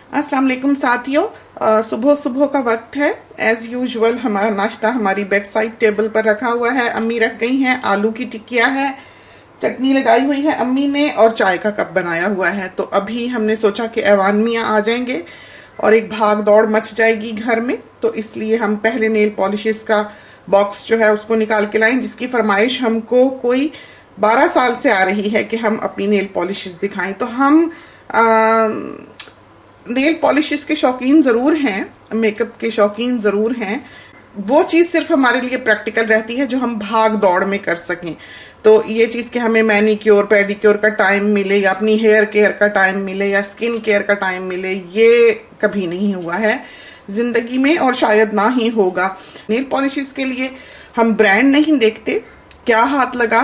अस्सलाम वालेकुम साथियों। सुबह सुबह का वक्त है। एज़ यूजुअल हमारा नाश्ता हमारी बेड साइड टेबल पर रखा हुआ है। अम्मी रख गई हैं, आलू की टिक्किया है, चटनी लगाई हुई है अम्मी ने, और चाय का कप बनाया हुआ है। तो अभी हमने सोचा कि ऐवान मियाँ आ जाएंगे और एक भाग दौड़ मच जाएगी घर में, तो इसलिए हम पहले नेल पॉलिशेस का बॉक्स जो है उसको निकाल के लाएं, जिसकी फरमाइश हमको कोई 12 साल से आ रही है कि हम अपनी नेल पॉलिशेस दिखाएं। तो हम नेल पॉलिशेस के शौकीन ज़रूर हैं, मेकअप के शौकीन ज़रूर हैं। वो चीज़ सिर्फ हमारे लिए प्रैक्टिकल रहती है जो हम भाग दौड़ में कर सकें। तो ये चीज़ कि हमें मैनीक्योर पेडिक्योर का टाइम मिले, या अपनी हेयर केयर का टाइम मिले, या स्किन केयर का टाइम मिले, ये कभी नहीं हुआ है ज़िंदगी में और शायद ना ही होगा। नेल पॉलिशेस के लिए हम ब्रांड नहीं देखते, क्या हाथ लगा,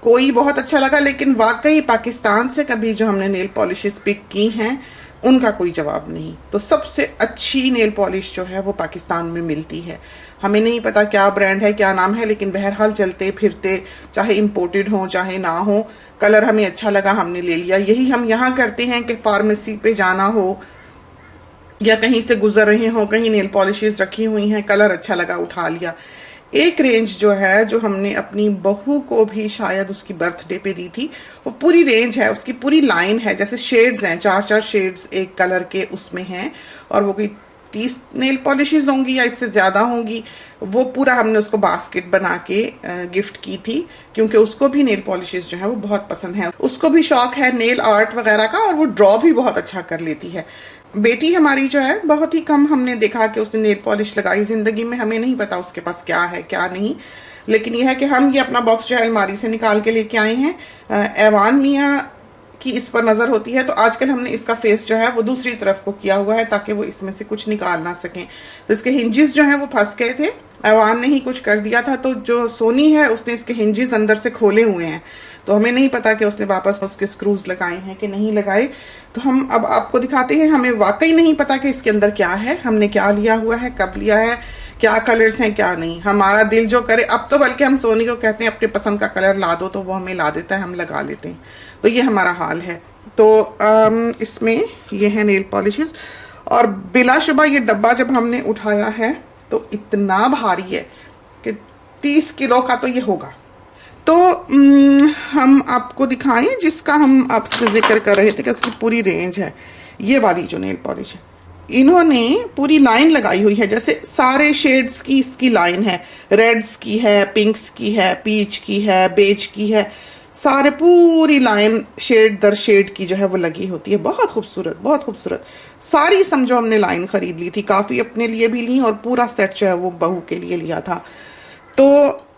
कोई बहुत अच्छा लगा, लेकिन वाकई पाकिस्तान से कभी जो हमने नेल पॉलिशेस पिक की हैं उनका कोई जवाब नहीं। तो सबसे अच्छी नेल पॉलिश जो है वो पाकिस्तान में मिलती है। हमें नहीं पता क्या ब्रांड है, क्या नाम है, लेकिन बहरहाल चलते फिरते, चाहे इम्पोर्टेड हो चाहे ना हो, कलर हमें अच्छा लगा हमने ले लिया। यही हम यहाँ करते हैं कि फार्मेसी पे जाना हो या कहीं से गुजर रहे हो, कहीं नेल पॉलिशेस रखी हुई हैं, कलर अच्छा लगा उठा लिया। एक रेंज जो है, जो हमने अपनी बहू को भी शायद उसकी बर्थडे पे दी थी, वो पूरी रेंज है, उसकी पूरी लाइन है, जैसे शेड्स हैं, 4-4 शेड्स एक कलर के उसमें हैं, और वो कोई 30 नेल पॉलिशेस होंगी या इससे ज़्यादा होंगी। वो पूरा हमने उसको बास्केट बना के गिफ्ट की थी, क्योंकि उसको भी नेल पॉलिशेस जो है वो बहुत पसंद है। उसको भी शौक है नेल आर्ट वगैरह का, और वो ड्रॉ भी बहुत अच्छा कर लेती है। बेटी हमारी जो है, बहुत ही कम हमने देखा कि उसने नेल पॉलिश लगाई ज़िंदगी में। हमें नहीं पता उसके पास क्या है क्या नहीं, लेकिन यह है कि हम ये अपना बॉक्स जो है अलमारी से निकाल के लेके आए हैं। ऐवान मियाँ की इस पर नज़र होती है, तो आजकल हमने इसका फेस जो है वो दूसरी तरफ को किया हुआ है ताकि वो इसमें से कुछ निकाल ना सकें। तो इसके हिंजेस जो हैं वो फंस गए थे, ऐवान ने ही कुछ कर दिया था, तो जो सोनी है उसने इसके हिंजेस अंदर से खोले हुए हैं। तो हमें नहीं पता कि उसने वापस उसके स्क्रूज लगाए हैं कि नहीं लगाए। तो हम अब आपको दिखाते हैं। हमें वाकई नहीं पता कि इसके अंदर क्या है, हमने क्या लिया हुआ है, कब लिया है, क्या कलर्स हैं क्या नहीं। हमारा दिल जो करे, अब तो बल्कि हम सोनी को कहते हैं अपने पसंद का कलर ला दो, तो वो हमें ला देता है, हम लगा लेते हैं। तो ये हमारा हाल है। तो इसमें ये है नेल पॉलिशेस, और बिलाशुबा ये डब्बा जब हमने उठाया है तो इतना भारी है कि 30 किलो का तो ये होगा। तो हम आपको दिखाएं जिसका हम आपसे जिक्र कर रहे थे कि उसकी पूरी रेंज है। ये वाली जो नेल पॉलिश है, इन्होंने पूरी लाइन लगाई हुई है, जैसे सारे शेड्स की इसकी लाइन है। रेड्स की है, पिंक्स की है, पीच की है, बेज की है, सारे पूरी लाइन शेड दर शेड की जो है वो लगी होती है। बहुत खूबसूरत, बहुत खूबसूरत। सारी समझो हमने लाइन खरीद ली थी, काफ़ी अपने लिए भी ली और पूरा सेट जो है वो बहू के लिए लिया था। तो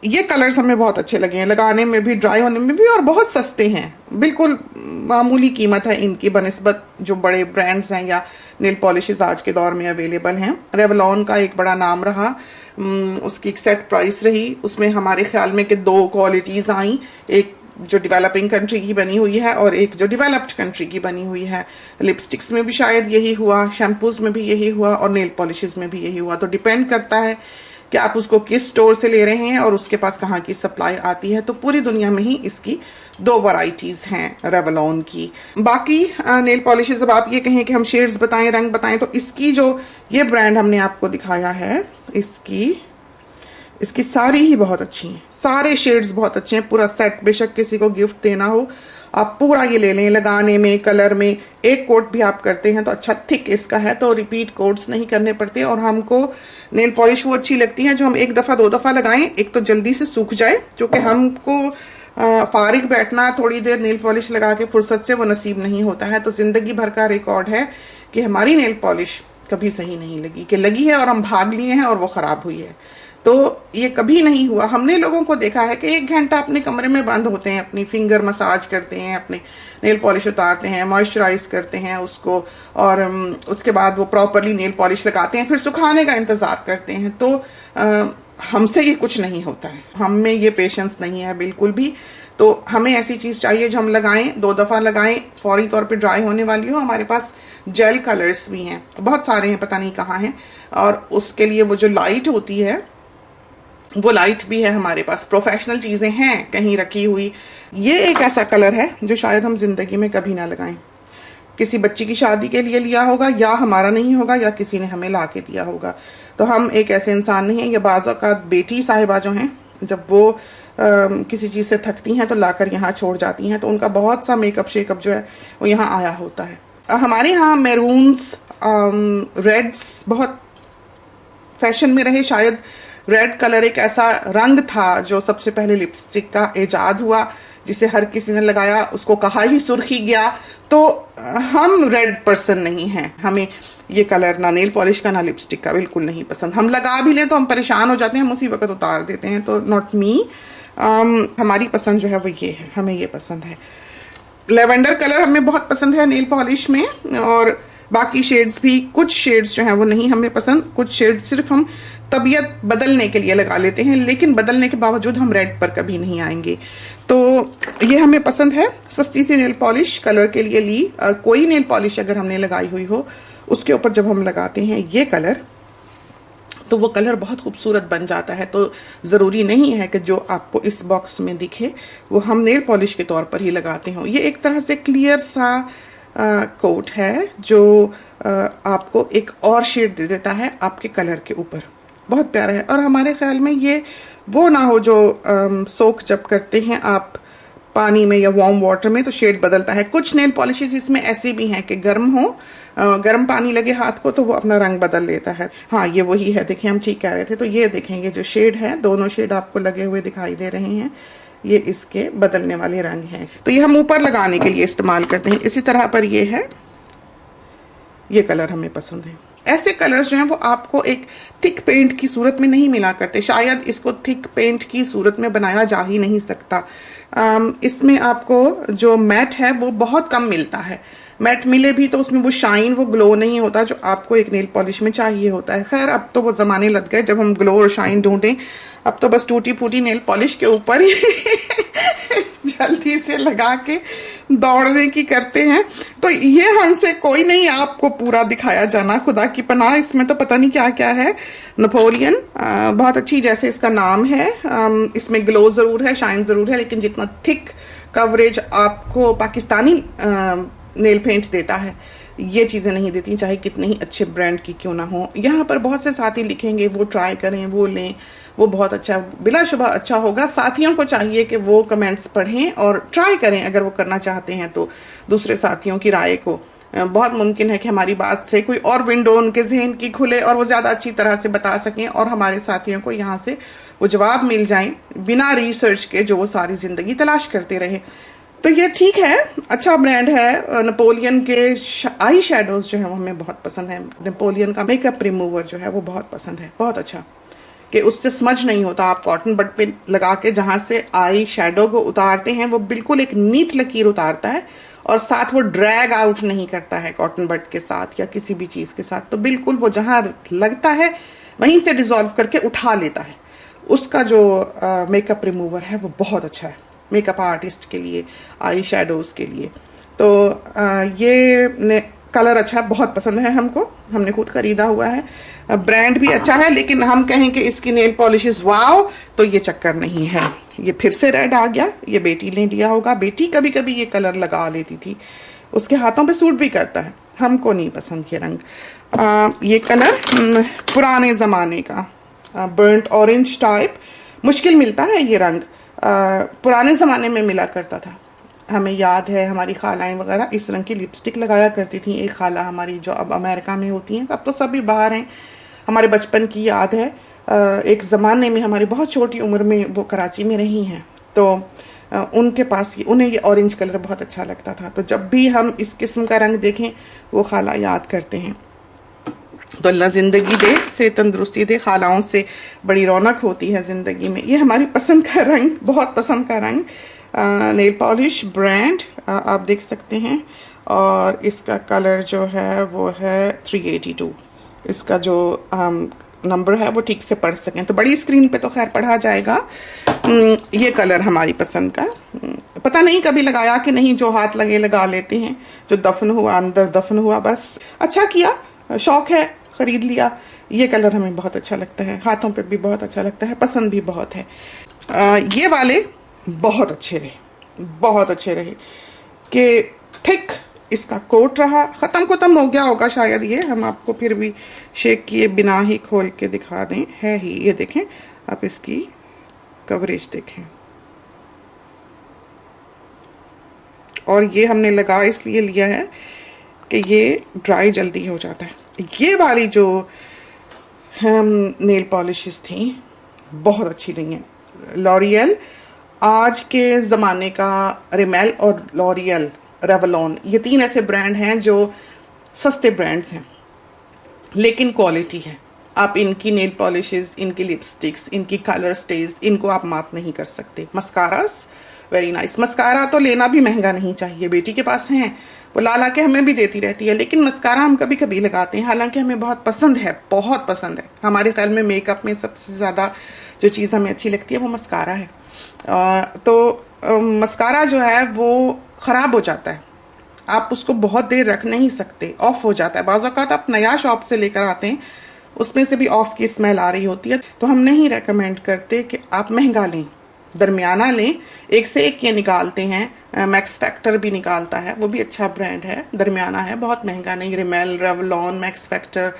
ये कलर्स हमें बहुत अच्छे लगे हैं, लगाने में भी, ड्राई होने में भी, और बहुत सस्ते हैं। बिल्कुल मामूली कीमत है इनकी बनिस्बत जो बड़े ब्रांड्स हैं या नेल पॉलिशेस आज के दौर में अवेलेबल हैं। रेवलॉन का एक बड़ा नाम रहा, उसकी एक सेट प्राइस रही। उसमें हमारे ख्याल में कि 2 क्वालिटीज़ आई, एक जो डेवलपिंग कंट्री की बनी हुई है और एक जो डेवलप्ड कंट्री की बनी हुई है। लिपस्टिक्स में भी शायद यही हुआ, शैम्पूज़ में भी यही हुआ, और नेल पॉलिशेस में भी यही हुआ। तो डिपेंड करता है कि आप उसको किस स्टोर से ले रहे हैं और उसके पास कहाँ की सप्लाई आती है। तो पूरी दुनिया में ही इसकी 2 वैरायटीज़ हैं रेवलॉन की। बाकी नेल पॉलिशेस, अब आप ये कहें कि हम शेड्स बताएं, रंग बताएं, तो इसकी जो ये ब्रांड हमने आपको दिखाया है, इसकी सारी ही बहुत अच्छी हैं, सारे शेड्स बहुत अच्छे हैं। पूरा सेट, बेशक किसी को गिफ्ट देना हो आप पूरा ये ले लें, लगाने में, कलर में। एक कोट भी आप करते हैं तो अच्छा थिक इसका है, तो रिपीट कोट्स नहीं करने पड़ते। और हमको नेल पॉलिश वो अच्छी लगती है जो हम 1 दफ़ा 2 दफ़ा लगाएं, एक तो जल्दी से सूख जाए, क्योंकि हमको फारिग बैठना, थोड़ी देर नेल पॉलिश लगा के फुर्सत से, वो नसीब नहीं होता है। तो ज़िंदगी भर का रिकॉर्ड है कि हमारी नेल पॉलिश कभी सही नहीं लगी, कि लगी है और हम भाग लिए हैं और वो ख़राब हुई है। तो ये कभी नहीं हुआ। हमने लोगों को देखा है कि 1 घंटा अपने कमरे में बंद होते हैं, अपनी फिंगर मसाज करते हैं, अपने नेल पॉलिश उतारते हैं, मॉइस्चराइज करते हैं उसको, और उसके बाद वो प्रॉपरली नेल पॉलिश लगाते हैं, फिर सुखाने का इंतज़ार करते हैं। तो हमसे ये कुछ नहीं होता है, हम में ये पेशेंस नहीं है बिल्कुल भी। तो हमें ऐसी चीज़ चाहिए जो हम लगाएं, 2 दफ़ा लगाएं, फौरी तौर पे ड्राई होने वाली हो। हमारे पास जेल कलर्स भी हैं, बहुत सारे हैं, पता नहीं कहाँ हैं। और उसके लिए वो जो लाइट होती है, वो लाइट भी है हमारे पास। प्रोफेशनल चीज़ें हैं कहीं रखी हुई। ये एक ऐसा कलर है जो शायद हम ज़िंदगी में कभी ना लगाएं। किसी बच्ची की शादी के लिए लिया होगा, या हमारा नहीं होगा, या किसी ने हमें ला के दिया होगा। तो हम एक ऐसे इंसान नहीं हैं। ये बाज़ औक़ात बेटी साहिबा जो हैं, जब वो किसी चीज़ से थकती हैं तो लाकर यहाँ छोड़ जाती हैं, तो उनका बहुत सा मेकअप शेकअप जो है वो यहाँ आया होता है। हमारे यहाँ मैरून्स, रेड्स बहुत फैशन में रहे। शायद रेड कलर एक ऐसा रंग था जो सबसे पहले लिपस्टिक का इजाद हुआ, जिसे हर किसी ने लगाया, उसको कहा ही सुर्खी गया। तो हम रेड पर्सन नहीं हैं, हमें ये कलर ना नेल पॉलिश का ना लिपस्टिक का बिल्कुल नहीं पसंद। हम लगा भी लें तो हम परेशान हो जाते हैं, हम उसी वक्त उतार देते हैं। तो नॉट मी। हमारी पसंद जो है वो ये है, हमें ये पसंद है। लेवेंडर कलर हमें बहुत पसंद है नेल पॉलिश में, और बाकी शेड्स भी, कुछ शेड्स जो हैं वो नहीं हमें पसंद। कुछ शेड सिर्फ हम तबीयत बदलने के लिए लगा लेते हैं, लेकिन बदलने के बावजूद हम रेड पर कभी नहीं आएंगे। तो ये हमें पसंद है। सस्ती सी नेल पॉलिश कलर के लिए ली। कोई नेल पॉलिश अगर हमने लगाई हुई हो, उसके ऊपर जब हम लगाते हैं ये कलर, तो वो कलर बहुत खूबसूरत बन जाता है। तो ज़रूरी नहीं है कि जो आपको इस बॉक्स में दिखे वो हम नेल पॉलिश के तौर पर ही लगाते हों। ये एक तरह से क्लियर सा कोट है जो आपको एक और शेड दे देता है आपके कलर के ऊपर। बहुत प्यारा है। और हमारे ख्याल में ये वो ना हो जो सोक जब करते हैं आप पानी में या वार्म वाटर में तो शेड बदलता है। कुछ नेल पॉलिशेस इसमें ऐसी भी हैं कि गर्म हो, गर्म पानी लगे हाथ को तो वो अपना रंग बदल लेता है। हाँ, ये वही है। देखिए, हम ठीक कह रहे थे। तो ये देखेंगे जो शेड है, दोनों शेड आपको लगे हुए दिखाई दे रहे हैं, ये इसके बदलने वाले रंग हैं। तो ये हम ऊपर लगाने के लिए इस्तेमाल करते हैं। इसी तरह पर ये है, ये कलर हमें पसंद है। ऐसे कलर्स जो हैं वो आपको एक थिक पेंट की सूरत में नहीं मिला करते। शायद इसको थिक पेंट की सूरत में बनाया जा ही नहीं सकता। इसमें आपको जो मैट है वो बहुत कम मिलता है। मैट मिले भी तो उसमें वो शाइन, वो ग्लो नहीं होता जो आपको एक नेल पॉलिश में चाहिए होता है। खैर, अब तो वो ज़माने लग गए जब हम ग्लो और शाइन ढूंढें। अब तो बस टूटी फूटी नेल पॉलिश के ऊपर ही जल्दी से लगा के दौड़ने की करते हैं। तो ये हमसे कोई नहीं, आपको पूरा दिखाया जाना, खुदा की पनाह। इसमें तो पता नहीं क्या क्या है। नेपोलियन बहुत अच्छी, जैसे इसका नाम है। इसमें ग्लो ज़रूर है, शाइन ज़रूर है, लेकिन जितना थिक कवरेज आपको पाकिस्तानी नेल पेंट देता है, ये चीज़ें नहीं देती, चाहे कितने ही अच्छे ब्रांड की क्यों ना हो। यहाँ पर बहुत से साथी लिखेंगे वो ट्राई करें, वो लें, वो बहुत अच्छा, बिलाशुबा अच्छा होगा। साथियों को चाहिए कि वो कमेंट्स पढ़ें और ट्राई करें अगर वो करना चाहते हैं तो दूसरे साथियों की राय को। बहुत मुमकिन है कि हमारी बात से कोई और विंडो उनके जहन की खुले और वो ज़्यादा अच्छी तरह से बता सकें, और हमारे साथियों को यहाँ से वो जवाब मिल जाएं बिना रिसर्च के जो वो सारी ज़िंदगी तलाश करते रहे। तो ये ठीक है, अच्छा ब्रांड है। नेपोलियन के आई शेडोज़ जो है वो हमें बहुत पसंद है। नेपोलियन का मेकअप रिमूवर जो है वो बहुत पसंद है, बहुत अच्छा, कि उससे स्मज नहीं होता। आप कॉटन बड पे लगा के जहाँ से आई शेडो को उतारते हैं वो बिल्कुल एक नीट लकीर उतारता है, और साथ वो ड्रैग आउट नहीं करता है कॉटन बड के साथ या किसी भी चीज़ के साथ। तो बिल्कुल वो जहाँ लगता है वहीं से डिज़ोल्व करके उठा लेता है। उसका जो मेकअप रिमूवर है वो बहुत अच्छा है मेकअप आर्टिस्ट के लिए, आई शेडोज़ के लिए। तो ये कलर अच्छा, बहुत पसंद है हमको, हमने खुद ख़रीदा हुआ है। ब्रांड भी अच्छा है, लेकिन हम कहें कि इसकी नेल पॉलिशेस वाव, तो ये चक्कर नहीं है। ये फिर से रेड आ गया, ये बेटी ने लिया होगा। बेटी कभी कभी ये कलर लगा लेती थी, उसके हाथों पे सूट भी करता है, हमको नहीं पसंद ये रंग। ये कलर पुराने ज़माने का बर्न्ट ऑरेंज टाइप, मुश्किल मिलता है ये रंग। पुराने ज़माने में मिला करता था। हमें याद है हमारी खालाएँ वगैरह इस रंग की लिपस्टिक लगाया करती थी। एक खाला हमारी जो अब अमेरिका में होती हैं, अब तो सभी बाहर हैं। हमारे बचपन की याद है, एक ज़माने में हमारी बहुत छोटी उम्र में वो कराची में रही हैं, तो उनके पास उन्हें ये ऑरेंज कलर बहुत अच्छा लगता था। तो जब भी हम इस किस्म का रंग देखें वो खाला याद करते हैं। तो अल्लाह ज़िंदगी दे, से तंदुरुस्ती दे, खालाओं से बड़ी रौनक होती है ज़िंदगी में। ये हमारी पसंद का रंग, बहुत पसंद का रंग। नेल पॉलिश ब्रांड आप देख सकते हैं, और इसका कलर जो है वो है 382। इसका जो नंबर है वो ठीक से पढ़ सकें तो बड़ी स्क्रीन पे तो खैर पढ़ा जाएगा। ये कलर हमारी पसंद का, पता नहीं कभी लगाया कि नहीं, जो हाथ लगे लगा लेते हैं, जो दफन हुआ अंदर दफन हुआ, बस अच्छा किया, शौक़ है, ख़रीद लिया। ये कलर हमें बहुत अच्छा लगता है, हाथों पे भी बहुत अच्छा लगता है, पसंद भी बहुत है। ये वाले बहुत अच्छे रहे, बहुत अच्छे रहे कि थिक इसका कोट रहा। ख़त्म हो गया होगा शायद ये, हम आपको फिर भी शेक किए बिना ही खोल के दिखा दें, है ही। ये देखें आप, इसकी कवरेज देखें। और ये हमने लगा इसलिए लिया है कि ये ड्राई जल्दी हो जाता है। ये वाली जो हम नेल पॉलिशेस थी बहुत अच्छी नहीं है। लॉरियल आज के ज़माने का, रिमेल और लॉरियल, रेवलॉन, ये 3 ऐसे ब्रांड हैं जो सस्ते ब्रांड्स हैं लेकिन क्वालिटी है। आप इनकी नेल पॉलिशेस, इनकी लिपस्टिक्स, इनकी कलर स्टेज, इनको आप मात नहीं कर सकते। Mascaras very nice. मस्कारा तो लेना भी महंगा नहीं चाहिए, बेटी के पास हैं, वो ला के हमें भी देती रहती है, लेकिन मस्कारा हम कभी कभी लगाते हैं, हालांकि हमें बहुत पसंद है, बहुत पसंद है। हमारे ख्याल में मेकअप में सबसे ज़्यादा जो चीज़ हमें अच्छी लगती है वो मस्कारा है। मस्कारा जो है वो ख़राब हो जाता है, आप उसको बहुत देर रख नहीं सकते, ऑफ हो जाता है। बाज़ औक़ात आप नया शॉप से लेकर आते हैं, उसमें से भी ऑफ की स्मेल आ रही होती है। तो हम नहीं रेकमेंड करते कि आप महंगा लें, दरमियाना लें। एक से एक ये निकालते हैं, मैक्स फैक्टर भी निकालता है, वो भी अच्छा ब्रांड है, दरमियाना है, बहुत महंगा नहीं। रिमेल, रेवलॉन, मैक्स फैक्टर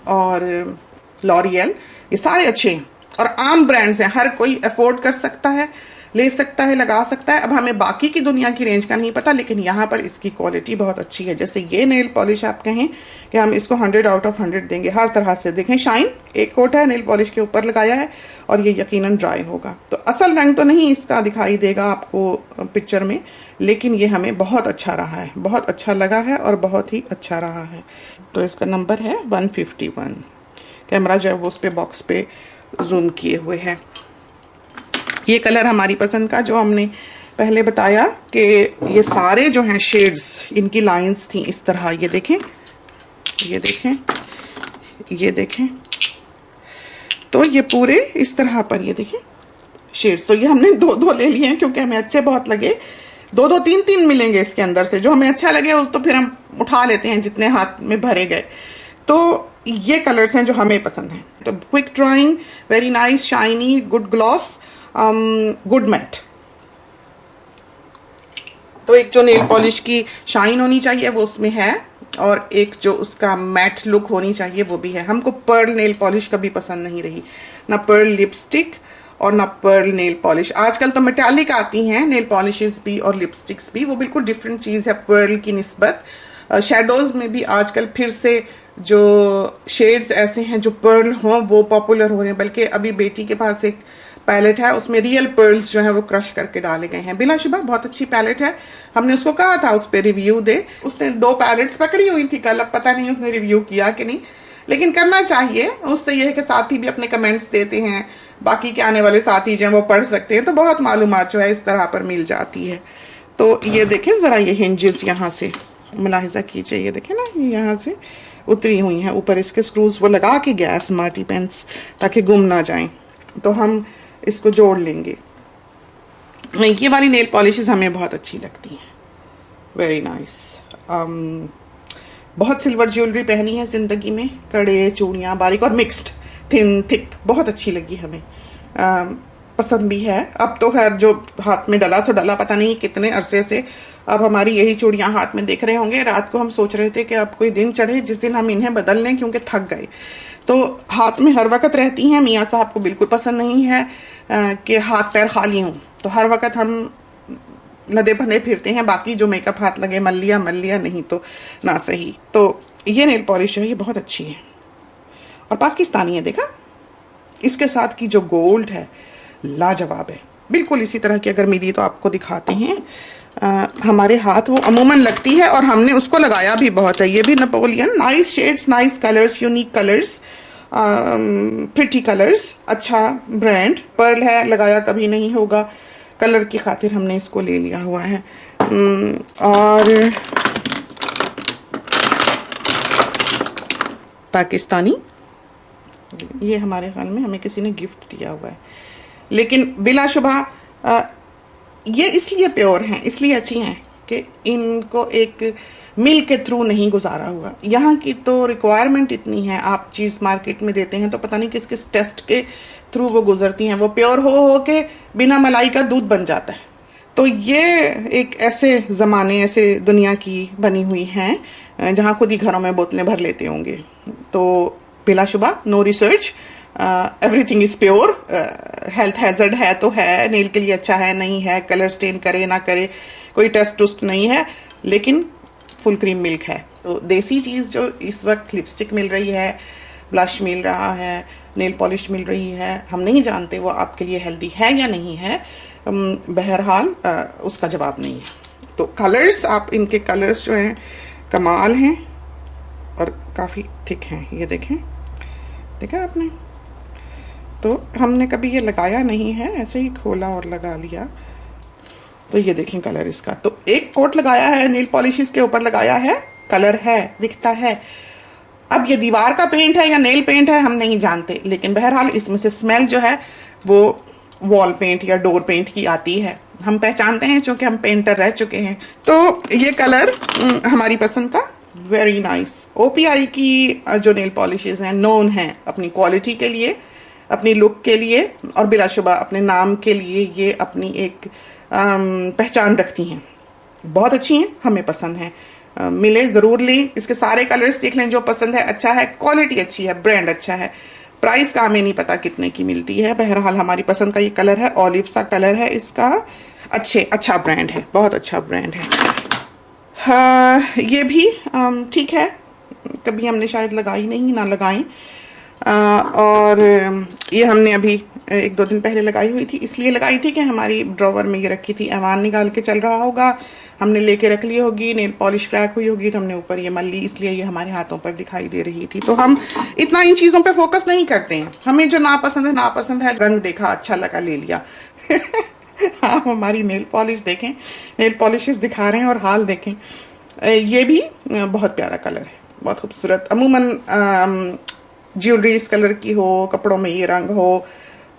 और लॉरियल, ये सारे अच्छे हैं और आम ब्रांड्स हैं, हर कोई अफोर्ड कर सकता है, ले सकता है, लगा सकता है। अब हमें बाकी की दुनिया की रेंज का नहीं पता, लेकिन यहाँ पर इसकी क्वालिटी बहुत अच्छी है। जैसे ये नेल पॉलिश आप कहें कि हम इसको 100 आउट ऑफ 100 देंगे हर तरह से। देखें शाइन, एक कोट है नेल पॉलिश के ऊपर लगाया है और ये यकीनन ड्राई होगा, तो असल रंग तो नहीं इसका दिखाई देगा आपको पिक्चर में, लेकिन ये हमें बहुत अच्छा रहा है, बहुत अच्छा लगा है और बहुत ही अच्छा रहा है। तो इसका नंबर है 151। कैमरा जो है वो उस पर बॉक्स पे जूम किए हुए है। ये कलर हमारी पसंद का, जो हमने पहले बताया कि ये सारे जो हैं शेड्स, इनकी लाइंस थी इस तरह, ये देखें, ये देखें, ये देखें, तो ये पूरे इस तरह पर ये देखें शेड्स। तो ये हमने 2-2 ले लिए हैं क्योंकि हमें अच्छे बहुत लगे। 2-2, 3-3 मिलेंगे इसके अंदर से, जो हमें अच्छा लगे उस तो फिर हम उठा लेते हैं जितने हाथ में भरे गए। तो ये कलर्स हैं जो हमें पसंद हैं। तो quick drying, very nice, shiny, good gloss, good matte. तो एक जो नेल पॉलिश की शाइन होनी चाहिए वो उसमें है, और एक जो उसका मैट लुक होनी चाहिए वो भी है। हमको पर्ल नेल पॉलिश कभी पसंद नहीं रही, ना पर्ल लिपस्टिक और ना पर्ल नेल पॉलिश। आजकल तो मेटालिक आती हैं नेल पॉलिशेस भी और लिपस्टिक्स भी, वो बिल्कुल डिफरेंट चीज़ है पर्ल की निस्बत। शेडोज़ में भी आजकल फिर से जो शेड्स ऐसे हैं जो पर्ल हों वो पॉपुलर हो रहे हैं, बल्कि अभी बेटी के पास एक पैलेट है, उसमें रियल पर्ल्स जो है वो क्रश करके डाले गए हैं। बिलाशुबा बहुत अच्छी पैलेट है, हमने उसको कहा था उस पर रिव्यू दे, उसने 2 पैलेट्स पकड़ी हुई थी कल, अब पता नहीं उसने रिव्यू किया कि नहीं, लेकिन करना चाहिए। उससे यह है कि साथी भी अपने कमेंट्स देते हैं, बाकी के आने वाले साथी जो हैं वो पढ़ सकते हैं, तो बहुत मालूमात जो है इस तरह पर मिल जाती है। तो ये देखें ज़रा, ये हिंजेस यहाँ से मुलाहिजा कीजिए, ये देखें ना, ये यहाँ से उतरी हुई हैं, ऊपर इसके स्क्रूज वो लगा के गया स्मार्टी पेंस ताकि गुम ना जाएं। तो हम इसको जोड़ लेंगे। ये वाली नेल पॉलिशेस हमें बहुत अच्छी लगती हैं, वेरी नाइस। बहुत सिल्वर ज्वेलरी पहनी है ज़िंदगी में, कड़े, चूड़ियाँ, बारीक और मिक्स्ड, थिन, थिक, बहुत अच्छी लगी हमें, पसंद भी है। अब तो खैर जो हाथ में डला सो डला, पता नहीं कितने अरसे से अब हमारी यही चूड़ियाँ हाथ में दिख रहे होंगे। रात को हम सोच रहे थे कि अब कोई दिन चढ़े जिस दिन हम इन्हें बदल लें, क्योंकि थक गए। तो हाथ में हर वक्त रहती हैं। मियाँ साहब को बिल्कुल पसंद नहीं है कि हाथ पैर खाली हों, तो हर वक्त हम लदे बंधे फिरते हैं। बाकी जो मेकअप हाथ लगे मल लिया, नहीं तो ना सही। तो ये नेल पॉलिश है, ये बहुत अच्छी है और पाकिस्तानी है। देखा, इसके साथ की जो गोल्ड है लाजवाब है, बिल्कुल इसी तरह की अगर मिली तो आपको दिखाते हैं। हमारे हाथ वो अमूमन लगती है और हमने उसको लगाया भी बहुत है। ये भी Napoleon, nice shades, nice colours, unique colours, pretty colours, अच्छा ब्रांड। पर्ल है, लगाया कभी नहीं होगा, कलर की खातिर हमने इसको ले लिया हुआ है। और पाकिस्तानी, ये हमारे ख्याल में हमें किसी ने गिफ्ट दिया हुआ है, लेकिन बिलाशुबा ये इसलिए प्योर हैं, इसलिए अच्छी हैं कि इनको एक मिल के थ्रू नहीं गुजारा हुआ। यहाँ की तो रिक्वायरमेंट इतनी है, आप चीज़ मार्केट में देते हैं तो पता नहीं किस किस टेस्ट के थ्रू वो गुजरती हैं। वो प्योर हो के बिना मलाई का दूध बन जाता है, तो ये एक ऐसे ज़माने, ऐसे दुनिया की बनी हुई हैं जहाँ खुद ही घरों में बोतलें भर लेते होंगे। तो बिलाशुबा no research, everything is pure. Health hazard है तो है, नेल के लिए अच्छा है नहीं है, कलर स्टेन करे ना करे, कोई टेस्ट टुस्ट नहीं है, लेकिन फुल क्रीम मिल्क है। तो देसी चीज़ जो इस वक्त लिपस्टिक मिल रही है, ब्लश मिल रहा है, नेल पॉलिश मिल रही है, हम नहीं जानते वो आपके लिए हेल्दी है या नहीं है। बहरहाल उसका जवाब नहीं है। तो कलर्स, आप इनके कलर्स जो हैं कमाल हैं और काफ़ी थिक हैं। ये देखें, देखा आपने? तो हमने कभी ये लगाया नहीं है, ऐसे ही खोला और लगा लिया। तो ये देखें कलर इसका, तो एक कोट लगाया है नेल पॉलिश के ऊपर लगाया है, कलर है, दिखता है। अब ये दीवार का पेंट है या नेल पेंट है हम नहीं जानते, लेकिन बहरहाल इसमें से स्मेल जो है वो वॉल पेंट या डोर पेंट की आती है। हम पहचानते हैं क्योंकि हम पेंटर रह चुके हैं। तो ये कलर हमारी पसंद का, वेरी नाइस। ओपीआई की जो नेल पॉलिशेस हैं नोन हैं अपनी क्वालिटी के लिए, अपनी लुक के लिए और बिलाशुबा अपने नाम के लिए ये अपनी एक पहचान रखती हैं। बहुत अच्छी हैं, हमें पसंद है। मिले ज़रूर लें, इसके सारे कलर्स देख लें, जो पसंद है, अच्छा है, क्वालिटी अच्छी है, ब्रांड अच्छा है। प्राइस का हमें नहीं पता कितने की मिलती है, बहरहाल हमारी पसंद का ये कलर है, ऑलिव सा कलर है इसका, अच्छा ब्रांड है, बहुत अच्छा ब्रांड है। हाँ, ये भी ठीक है, कभी हमने शायद लगाई नहीं, ना लगाई। और ये हमने अभी 1-2 दिन पहले लगाई हुई थी, इसलिए लगाई थी कि हमारी ड्रॉवर में ये रखी थी, ऐवान निकाल के चल रहा होगा, हमने लेके रख ली होगी, नेल पॉलिश क्रैक हुई होगी तो हमने ऊपर ये मल ली, इसलिए ये हमारे हाथों पर दिखाई दे रही थी। तो हम इतना इन चीज़ों पे फोकस नहीं करते हैं, हमें जो नापसंद है, रंग देखा अच्छा लगा ले लिया। हाँ, हमारी नेल पॉलिश देखें, नेल पॉलिशेस दिखा रहे हैं और हाल देखें। ये भी बहुत प्यारा कलर है, बहुत खूबसूरत। अमूमन ज्वेलरी इस कलर की हो, कपड़ों में ये रंग हो,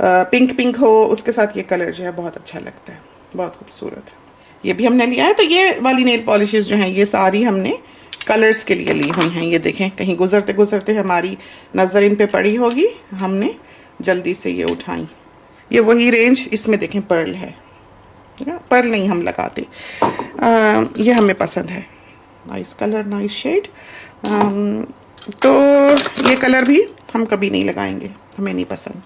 पिंक हो, उसके साथ ये कलर जो है बहुत अच्छा लगता है, बहुत खूबसूरत है। ये भी हमने लिया है। तो ये वाली नेल पॉलिशेस जो हैं ये सारी हमने कलर्स के लिए ली हुई हैं। ये देखें, कहीं गुजरते गुजरते हमारी नज़र इन पे पड़ी होगी, हमने जल्दी से ये उठाई। ये वही रेंज, इसमें देखें पर्ल है, पर्ल नहीं हम लगाते, ये हमें पसंद है, नाइस कलर, नाइस शेड। तो ये कलर भी हम कभी नहीं लगाएंगे, हमें नहीं पसंद।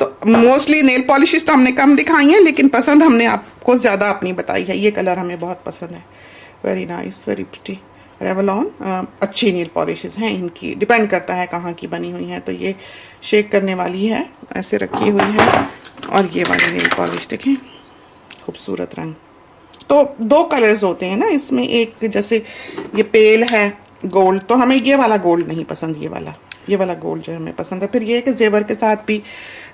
तो मोस्टली नेल पॉलिशेस तो हमने कम दिखाई हैं, लेकिन पसंद हमने आपको ज़्यादा अपनी बताई है। ये कलर हमें बहुत पसंद है, very nice, very pretty. Revlon अच्छी नेल पॉलिशेस हैं, इनकी डिपेंड करता है कहाँ की बनी हुई हैं। तो ये शेक करने वाली है, ऐसे रखी हुई है। और ये वाली नेल पॉलिश देखें, खूबसूरत रंग। तो 2 कलर्स होते हैं ना इसमें, एक जैसे ये पेल है गोल्ड, तो हमें ये वाला गोल्ड नहीं पसंद, ये वाला गोल्ड जो हमें पसंद है। फिर ये कि जेवर के साथ भी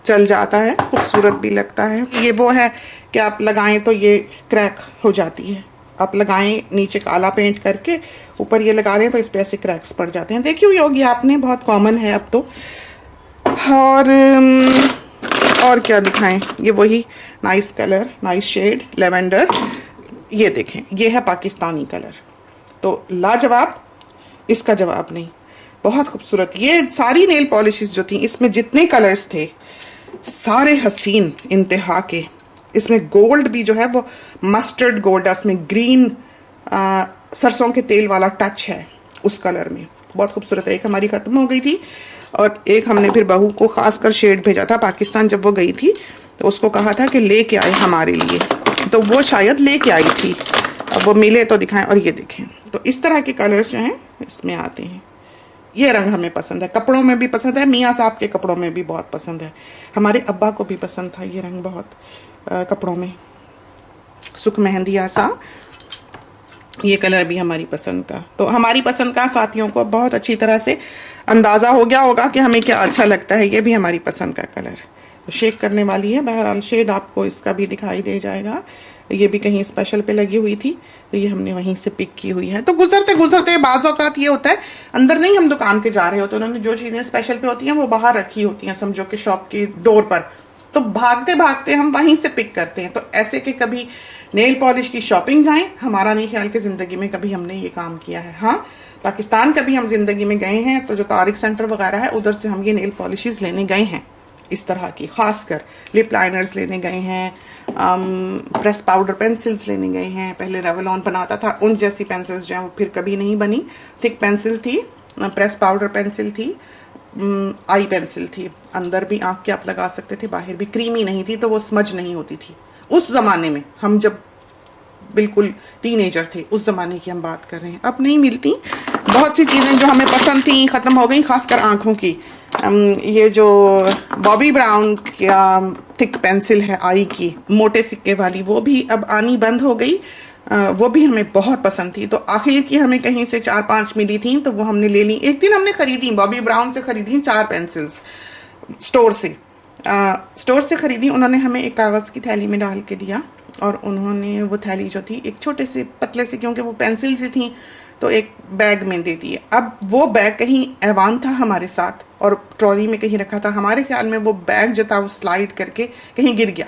चल जाता है, खूबसूरत भी लगता है। ये वो है कि आप लगाएं तो ये क्रैक हो जाती है, आप लगाएं नीचे काला पेंट करके, ऊपर ये लगा लें तो इस पे ऐसे क्रैक्स पड़ जाते हैं। देखी हुई होगी आपने, बहुत कॉमन है अब तो। और क्या दिखाएं, ये वही nice colour, nice shade, lavender. ये देखें, ये है पाकिस्तानी कलर, तो लाजवाब, इसका जवाब नहीं, बहुत खूबसूरत। ये सारी नेल पॉलिशेस जो थी, इसमें जितने कलर्स थे सारे हसीन इंतहा के। इसमें गोल्ड भी जो है वो मस्टर्ड गोल्ड है, उसमें ग्रीन सरसों के तेल वाला टच है उस कलर में, बहुत खूबसूरत है। एक हमारी ख़त्म हो गई थी और एक हमने फिर बहू को ख़ासकर शेड भेजा था पाकिस्तान, जब वो गई थी तो उसको कहा था कि लेके आए हमारे लिए, तो वो शायद लेके आई थी, अब वो मिले तो दिखाएं। और ये देखें, तो इस तरह के कलर्स जो हैं इसमें आते हैं। ये रंग हमें पसंद है, कपड़ों में भी पसंद है, मियाँ साहब के कपड़ों में भी बहुत पसंद है, हमारे अब्बा को भी पसंद था ये रंग बहुत, कपड़ों में। सुख मेहंदी आसा, ये कलर भी हमारी पसंद का। तो हमारी पसंद का साथियों को बहुत अच्छी तरह से अंदाज़ा हो गया होगा कि हमें क्या अच्छा लगता है। ये भी हमारी पसंद का कलर, तो शेक करने वाली है। बहरहाल शेड आपको इसका भी दिखाई दे जाएगा। ये भी कहीं स्पेशल पे लगी हुई थी, तो ये हमने वहीं से पिक की हुई है। तो गुजरते गुजरते बाज़ औक़ात ये होता है, अंदर नहीं हम दुकान के जा रहे होते, उन्होंने जो चीज़ें स्पेशल पे होती हैं वो बाहर रखी होती हैं, समझो कि शॉप की डोर पर, तो भागते भागते हम वहीं से पिक करते हैं। तो ऐसे कि कभी नेल पॉलिश की शॉपिंग जाएं, हमारा नहीं ख्याल कि ज़िंदगी में कभी हमने ये काम किया है। हाँ, पाकिस्तान कभी हम ज़िंदगी में गए हैं, तो जो तारिक सेंटर वगैरह है उधर से हम ये नेल पॉलिशेस लेने गए हैं, इस तरह की, खासकर लिप लाइनर्स लेने गए हैं, प्रेस पाउडर पेंसिल्स लेने गए हैं। पहले रेवलॉन बनाता था, उन जैसी पेंसिल्स जो हैं वो फिर कभी नहीं बनी। थिक पेंसिल थी, प्रेस पाउडर पेंसिल थी, आई पेंसिल थी, अंदर भी आँख के आप लगा सकते थे, बाहर भी। क्रीमी नहीं थी तो वो स्मज नहीं होती थी। उस ज़माने में, हम जब बिल्कुल टीनेजर थे, उस ज़माने की हम बात कर रहे हैं। अब नहीं मिलती बहुत सी चीज़ें जो हमें पसंद थी, ख़त्म हो गई, खासकर आँखों की। ये जो बॉबी ब्राउन का थिक पेंसिल है आई की, मोटे सिक्के वाली, वो भी अब आनी बंद हो गई। वो भी हमें बहुत पसंद थी। तो आखिर की हमें कहीं से 4-5 मिली थी तो वो हमने ले ली। एक दिन हमने ख़रीदी, बॉबी ब्राउन से ख़रीदी 4 पेंसिल्स स्टोर से ख़रीदी। उन्होंने हमें एक कागज़ की थैली में डाल के दिया और उन्होंने वो थैली जो थी एक छोटे से पतले से, क्योंकि वो पेंसिल सी थी, तो एक बैग में दे दिए। अब वो बैग कहीं ऐवान था हमारे साथ और ट्रॉली में कहीं रखा था। हमारे ख्याल में वो बैग जो था वो स्लाइड करके कहीं गिर गया।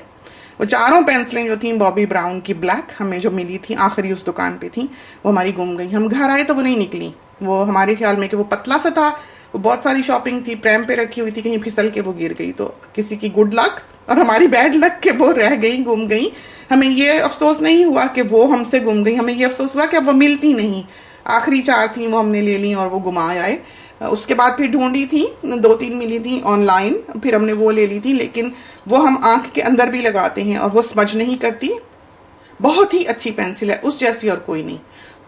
वो 4 पेंसिलें जो थी बॉबी ब्राउन की ब्लैक हमें जो मिली थी आखिरी उस दुकान पे थी, वो हमारी गुम गई। हम घर आए तो वो नहीं निकली। वो हमारे ख्याल में कि वो पतला सा था, वो बहुत सारी शॉपिंग थी, प्रैम पे रखी हुई थी, कहीं फिसल के वो गिर गई। तो किसी की गुड लक और हमारी बैड लक के वो रह गई, गुम गई। हमें ये अफसोस नहीं हुआ कि वो हमसे गुम गई, हमें ये अफसोस हुआ कि अब वो मिलती नहीं। आखिरी 4 थी वो हमने ले ली और वो गुमा आए। उसके बाद फिर ढूंढी थी, 2-3 मिली थी ऑनलाइन, फिर हमने वो ले ली थी। लेकिन वो हम आँख के अंदर भी लगाते हैं और वो स्मज नहीं करती। बहुत ही अच्छी पेंसिल है, उस जैसी और कोई नहीं।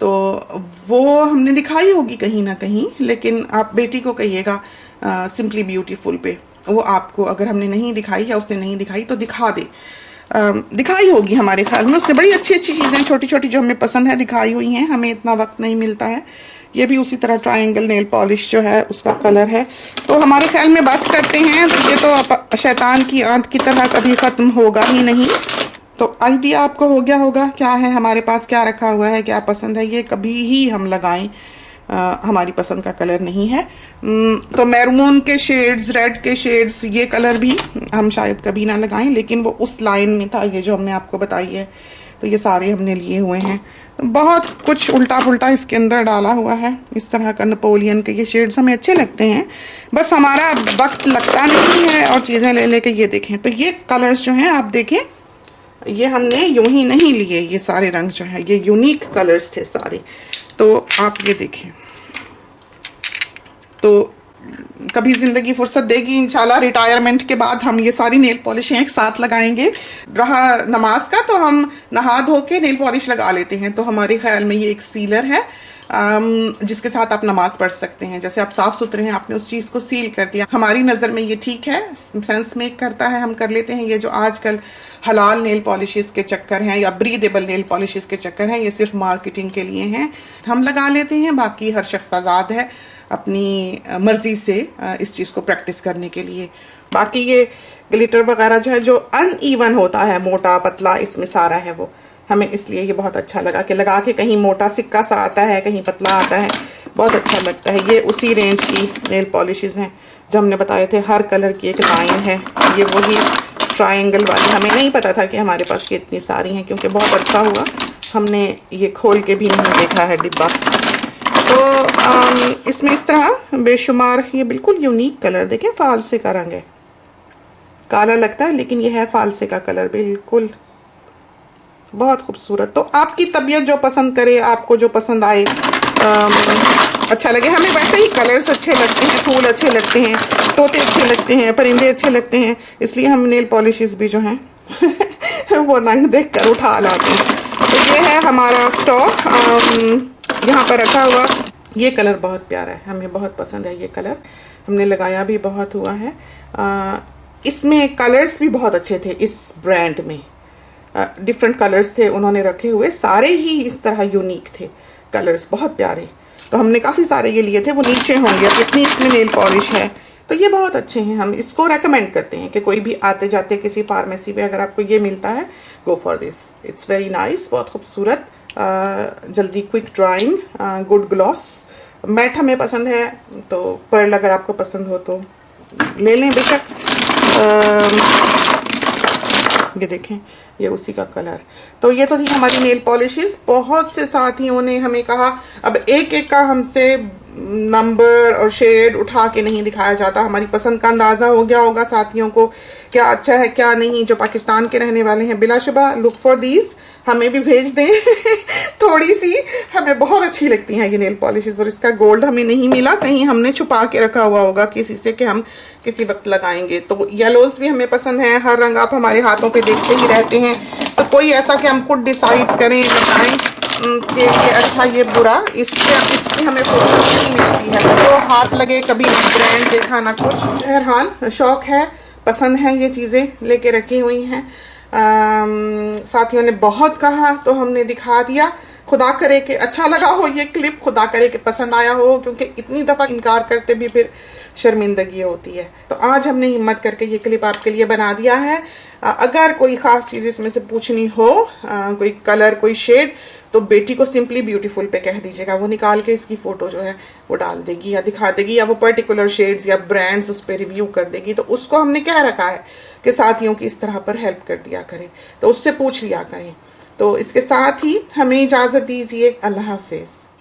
तो वो हमने दिखाई होगी कहीं ना कहीं, लेकिन आप बेटी को कहिएगा सिंपली ब्यूटीफुल पे, वो आपको अगर हमने नहीं दिखाई या उसने नहीं दिखाई तो दिखा दे। दिखाई होगी हमारे ख्याल में उसने। बड़ी अच्छी अच्छी चीज़ें छोटी छोटी जो हमें पसंद है दिखाई हुई हैं, हमें इतना वक्त नहीं मिलता है। ये भी उसी तरह ट्रायंगल नेल पॉलिश जो है उसका कलर है। तो हमारे ख्याल में बस करते हैं, ये तो शैतान की आंत की तरह कभी ख़त्म होगा ही नहीं। तो आइडिया आपको हो गया होगा क्या है हमारे पास, क्या रखा हुआ है, क्या पसंद है। ये कभी ही हम लगाएं हमारी पसंद का कलर नहीं है। तो मैरून के शेड्स, रेड के शेड्स, ये कलर भी हम शायद कभी ना लगाएं, लेकिन वो उस लाइन में था ये जो हमने आपको बताई है। तो ये सारे हमने लिए हुए हैं। तो बहुत कुछ उल्टा पुल्टा इसके अंदर डाला हुआ है। इस तरह का नेपोलियन के ये शेड्स हमें अच्छे लगते हैं, बस हमारा वक्त लगता नहीं है और चीज़ें ले लेके। ये देखें, तो ये कलर्स जो हैं आप देखें, ये हमने यूं ही नहीं लिए। ये सारे रंग जो हैं ये यूनिक कलर्स थे सारे। तो आप ये देखें, तो कभी ज़िंदगी फुर्सत देगी इंशाल्लाह, रिटायरमेंट के बाद हम ये सारी नेल पॉलिशें एक साथ लगाएंगे। रहा नमाज का, तो हम नहा धो के नेल पॉलिश लगा लेते हैं। तो हमारे ख्याल में ये एक सीलर है जिसके साथ आप नमाज पढ़ सकते हैं। जैसे आप साफ़ सुथरे हैं, आपने उस चीज़ को सील कर दिया। हमारी नज़र में ये ठीक है, सेंस मेक करता है, हम कर लेते हैं। ये जो आजकल हलाल नेल पॉलिशेस के चक्कर हैं या ब्रीदेबल नेल पॉलिशेस के चक्कर हैं, ये सिर्फ मार्केटिंग के लिए हैं। हम लगा लेते हैं, बाकी हर शख्स आज़ाद है अपनी मर्ज़ी से इस चीज़ को प्रैक्टिस करने के लिए। बाकी ये ग्लिटर वगैरह जो है, जो अनइवन होता है, मोटा पतला, इसमें सारा है वो। हमें इसलिए ये बहुत अच्छा लगा कि लगा के कहीं मोटा सिक्का सा आता है, कहीं पतला आता है, बहुत अच्छा लगता है। ये उसी रेंज की नेल पॉलिशेस हैं जो हमने बताए थे। हर कलर की एक लाइन है। ये वही ट्रायंगल वाली, हमें नहीं पता था कि हमारे पास ये इतनी सारी हैं, क्योंकि बहुत अच्छा हुआ हमने ये खोल के भी नहीं देखा है डिब्बा। तो इसमें इस तरह बेशुमार, ये बिल्कुल यूनिक कलर देखें, फालसे का रंग है। काला लगता है लेकिन ये है फालसे का कलर, बिल्कुल बहुत खूबसूरत। तो आपकी तबीयत जो पसंद करे, आपको जो पसंद आए, अच्छा लगे। हमें वैसे ही कलर्स अच्छे लगते हैं, फूल अच्छे लगते हैं, तोते अच्छे लगते हैं, परिंदे अच्छे लगते हैं, इसलिए हम नेल पॉलिशेस भी जो हैं वो रंग देख कर उठा लाते हैं। तो ये है हमारा स्टॉक यहाँ पर रखा हुआ। ये कलर बहुत प्यारा है, हमें बहुत पसंद है ये कलर, हमने लगाया भी बहुत हुआ है। इसमें कलर्स भी बहुत अच्छे थे इस ब्रांड में, डिफरेंट कलर्स थे उन्होंने रखे हुए, सारे ही इस तरह यूनिक थे कलर्स, बहुत प्यारे। तो हमने काफ़ी सारे ये लिए थे, वो नीचे होंगे। इतनी इसमें नेल पॉलिश है, तो ये बहुत अच्छे हैं। हम इसको रेकमेंड करते हैं कि कोई भी आते जाते किसी फार्मेसी पे अगर आपको ये मिलता है, go for this, it's very nice, बहुत खूबसूरत, जल्दी quick drying, good gloss. Matte हमें पसंद है, तो पर्ल अगर आपको पसंद हो तो ले लें बेशक। ये देखें, ये उसी का कलर। तो ये तो थी हमारी नेल पॉलिशेस। बहुत से साथियों ने हमें कहा, अब एक एक का हमसे नंबर और शेड उठा के नहीं दिखाया जाता। हमारी पसंद का अंदाज़ा हो गया होगा साथियों को क्या अच्छा है क्या नहीं। जो पाकिस्तान के रहने वाले हैं बिलाशुबा लुक फॉर दीज, हमें भी भेज दें थोड़ी सी, हमें बहुत अच्छी लगती हैं ये नेल पॉलिशेस। और इसका गोल्ड हमें नहीं मिला, कहीं हमने छुपा के रखा हुआ होगा किसी से कि हम किसी वक्त लगाएंगे। तो येलोज़ भी हमें पसंद है, हर रंग आप हमारे हाथों पे देखते ही रहते हैं। तो कोई ऐसा कि हम खुद डिसाइड करें बताएं कि ये अच्छा ये बुरा, इसकी हमें फुर्सत नहीं मिलती है। तो हाथ लगे कभी ब्रांड देखा ना कुछ। बहरहाल शौक़ है, पसंद है, ये चीज़ें लेके रखी हुई हैं। साथियों ने बहुत कहा तो हमने दिखा दिया। खुदा करे कि अच्छा लगा हो ये क्लिप, खुदा करे कि पसंद आया हो, क्योंकि इतनी दफ़ा इनकार करते भी फिर शर्मिंदगी होती है। तो आज हमने हिम्मत करके ये क्लिप आपके लिए बना दिया है। अगर कोई ख़ास चीज़ इसमें से पूछनी हो, कोई कलर कोई शेड, तो बेटी को सिंपली ब्यूटीफुल पे कह दीजिएगा, वो निकाल के इसकी फ़ोटो जो है वो डाल देगी या दिखा देगी, या वो पर्टिकुलर शेड्स या ब्रांड्स उस पर रिव्यू कर देगी। तो उसको हमने क्या रखा है कि साथियों की इस तरह पर हेल्प कर दिया करें, तो उससे पूछ लिया करें। तो इसके साथ ही हमें इजाज़त दीजिए। अल्लाह हाफिज़।